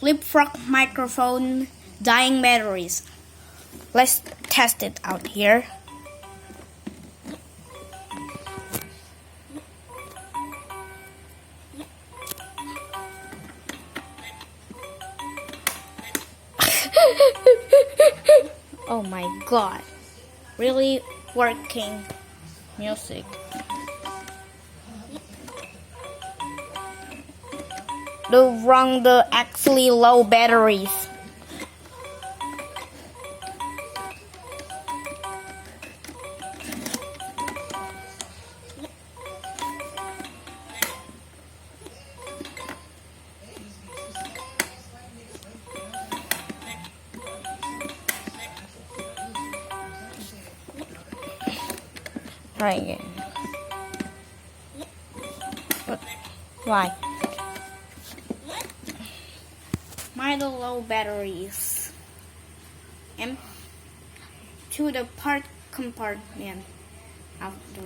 Leapfrog microphone dying batteries. Let's test it out here. Oh my god, really working music. The actually low batteries. Try again. What? Why? Middle low batteries. To the part compartment of the